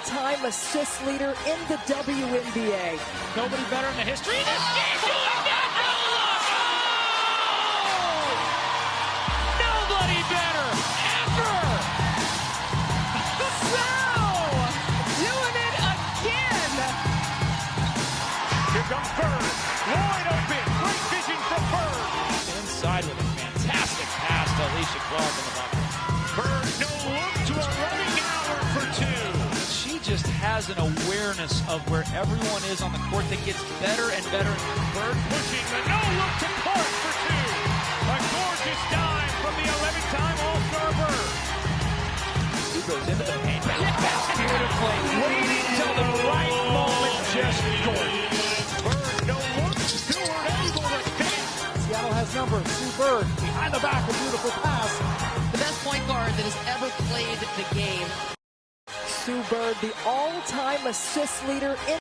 all-time assist leader in the WNBA. Nobody better in the history of this game doing that. No look. Oh! Nobody better ever. Wow! Doing it again. Here comes Bird. Wide open. Great vision from Bird. Inside with a fantastic pass to Alicia Clark in the bucket. Bird, no look to a running Howard for two. She just has an awareness of where everyone is on the court that gets better and better. Bird pushing the no look to Clark for two. A gorgeous dive from the 11th-time All-Star Bird. Who goes into the paint? That's beautifully. Waiting till the right moment, just gorgeous. Bird, no look. Stewart able to finish. Seattle has numbers. Sue Bird behind the back, a beautiful pass. The best point guard that has ever played the game. Sue Bird, the all-time assist leader in